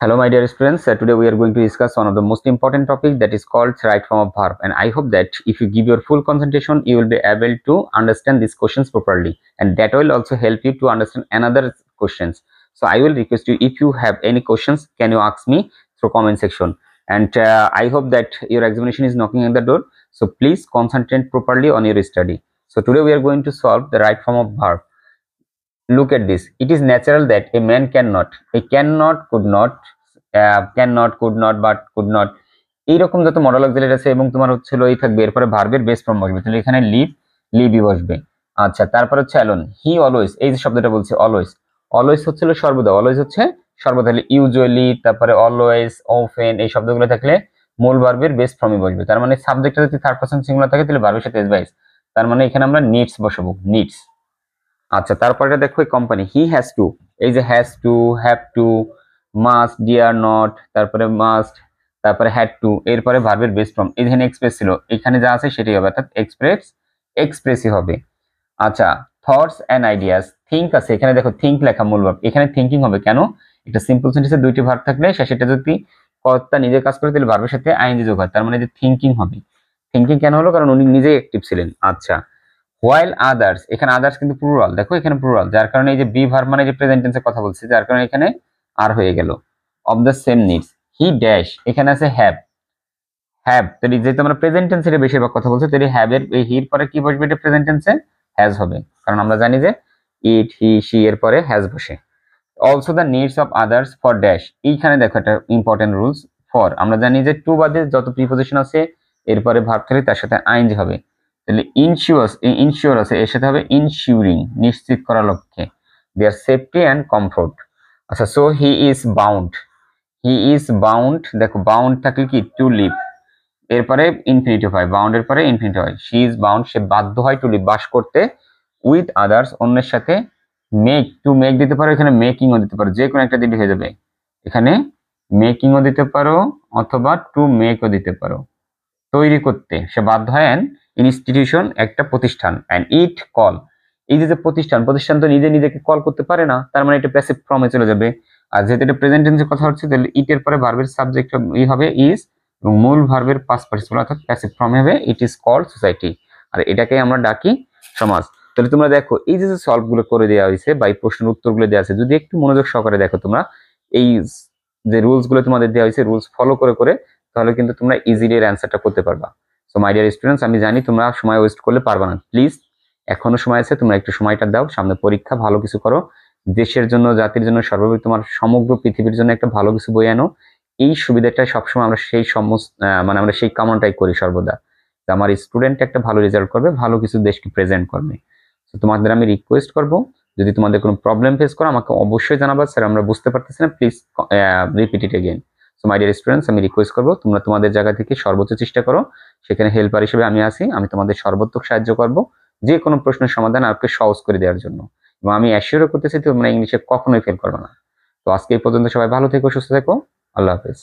Hello, my dear students. Today we are going to discuss one of the most important topic that is called right form of verb. And I hope that if you give your full concentration, you will be able to understand these questions properly. And that will also help you to understand another questions. So I will request you, if you have any questions, can you ask me through comment section. And I hope that your examination is knocking at the door. So please concentrate properly on your study. So today we are going to solve the right form of verb. Look at this. It is natural that a man cannot, a cannot, could not, could not, but could not, এইরকম যত modal auxiliary আছে এবং তোমার হচ্ছিল এই থাকবে, এরপরে ভার্বের বেস ফর্ম বসবে, তাহলে এখানে লিভ, লিভই বসবে। আচ্ছা, তারপর হচ্ছে অ্যালোন, হি অলওয়েজ, এই যে শব্দটা বলছে অলওয়েজ, অলওয়েজ হচ্ছিল সর্বদা, অলওয়েজ হচ্ছে সর্বদা, তাহলে ইউজুয়ালি, তারপরে অলওয়েজ, অফেন, এই শব্দগুলো থাকলে মূল ভার্বের বেস ফর্মে বসবে। তার মানে সাবজেক্টটা যদি থার্ড পারসন সিঙ্গুলার থাকে তাহলে ভার্বের সাথে এস বাইস, তার মানে এখানে আমরা নিডস বসাবো, নিডস। আচ্ছা, তারপরে দেখো কোম্পানি, হি হ্যাজ টু, এই যে has to, have to, must, dare not, তারপরে মাস্ট, তারপরে হ্যাড টু, এরপরে ভার্বের বেস ফর্ম, এখানে এক্সপ্রেস ছিল, এখানে যা আছে সেটাই হবে, অর্থাৎ এক্সপ্রেসই হবে। আচ্ছা, থটস এন্ড আইডিয়াস, থিঙ্ক আছে, এখানে দেখো থিঙ্ক লেখা মূল ভার্ব, এখানে থিঙ্কিং হবে কেন? এটা সিম্পল সেন্টেন্সে দুইটি ভার্ব থাকলে সেটা যদি কর্তা নিজে কাজ করে তাহলে ভার্বের সাথে আইএনজি যোগ হয়, তার মানে যে থিঙ্কিং হবে। থিঙ্কিং কেন হলো? কারণ উনি নিজেই অ্যাক্টিভ ছিলেন। আচ্ছা, হোয়াইল আদার্স, এখানে আদার্স কিন্তু প্লুরাল, দেখো এখানে প্লুরাল, যার কারণে এই যে বি ভার্ব মানে যে প্রেজেন্ট টেন্সের কথা বলছি, যার কারণে এখানে আর হয়ে গেল। Of the same needs, he dash, এখানে আছে হ্যাভ, হ্যাভ, তাহলে যেহেতু আমরা প্রেজেন্ট টেন্সে বেশিরভাগ কথা বলছি, তাহলে হ্যাভ এর এই হির পরে কি বসবে? এটা প্রেজেন্ট টেন্সে হ্যাজ হবে, কারণ আমরা জানি যে ইট, হি, শি এর পরে হ্যাজ বসে। Also the needs of others for dash, এইখানে দেখো একটা ইম্পর্টেন্ট রুলস, ফর আমরা জানি যে টু বাদে যত প্রিপোজিশন আছে এরপরে ভার্ব থাকলে তার সাথে আইএনজি হবে, তাহলে ইনশিওর আছে, এর সাথে হবে ইনশিওরিং, নিশ্চিত করার লক্ষ্যে, দেয়ার সেফটি অ্যান্ড কমফোর্ট। আচ্ছা, so he is bound, he is bound, দেখো বাউন্ড থাকলে কি টু লিভ, এরপরে ইনফিনিটিভ হয়, বাউন্ডের পরে ইনফিনিটিভ হয়, শি ইজ বাউন্ড, সে বাধ্য হয় টু লিভ, বাস করতে, উইথ আদার্স, অন্যের সাথে, মেক, টু মেক দিতে পারো, এখানে মেকিংও দিতে পারো, যে কোনো একটা দিলে হয়ে যাবে, এখানে মেকিংও দিতে পারো অথবা টু মেকও দিতে পারো, তৈরি করতে সে বাধ্য হয়, অ্যান ইনস্টিটিউশন, একটা প্রতিষ্ঠান, অ্যান্ড ইট কল, এই যে প্রতিষ্ঠান, প্রতিষ্ঠান তো নিজে নিজেকে কল করতে পারে না, তার মানে এটা প্যাসিভ ফর্মে চলে যাবে। আর যেহেতু এটা প্রেজেন্ট টেন্সের কথা হচ্ছে, তাহলে ইটের পরে ভার্বের সাবজেক্ট হবে ইজ, এবং মূল ভার্বের পাস্ট পার্টিসিপল অর্থাৎ প্যাসিভ ফর্মে হবে ইট ইজ কল্ড সোসাইটি, আর এটাকে আমরা ডাকি সমাজ। তাহলে তোমরা দেখো এই যে সলভ গুলো করে দেওয়া হয়েছে বা এই প্রশ্নের উত্তরগুলো দেওয়া আছে, যদি একটু মনোযোগ সহকারে দেখো তোমরা, এই যে রুলস গুলো তোমাদের দেওয়া হয়েছে, রুলস ফলো করে করে, তাহলে কিন্তু তোমরা ইজিলি এর অ্যান্সারটা করতে পারবা। সো মাই ডিয়ার স্টুডেন্টস, আমি জানি তোমরা সময় ওয়েস্ট করলে পারবা না, প্লিজ এখনো সময় আছে, তোমরা একটু সময়টা দাও, সামনে পরীক্ষা, ভালো কিছু করো, দেশের জন্য, জাতির জন্য, সর্বোপরি তোমার সমগ্র পৃথিবীর জন্য একটা ভালো কিছু বই আনো। এই সুবিধাটা সবসময় আমরা সেই সমস্ত মানে আমরা সেই কামনাটাই করি সর্বদা, যে আমার স্টুডেন্ট একটা ভালো রেজাল্ট করবে, ভালো কিছু দেশকে প্রেজেন্ট করবে। তো তোমাদের আমি রিকোয়েস্ট করব, যদি তোমাদের কোনো প্রবলেম ফেস করো আমাকে অবশ্যই জানাবা, স্যার আমরা বুঝতে পারতেছি না, please repeat it again. So my dear students, আমি রিকোয়েস্ট করবো তোমরা তোমাদের জায়গা থেকে সর্বোচ্চ চেষ্টা করো, সেখানে হেল্পার হিসেবে আমি আছি, আমি তোমাদের সর্বোত্তক সাহায্য করব যে কোনো প্রশ্নের সমাধান আপনি সহজ করে দেওয়ার জন্য, এবং আমি অ্যাসিওর করতেছি তোমরা ইংলিশে কখনোই ফেল করবে না। তো আজকে এই পর্যন্ত, সবাই ভালো থেকো, সুস্থ থেকো, আল্লাহ হাফেজ।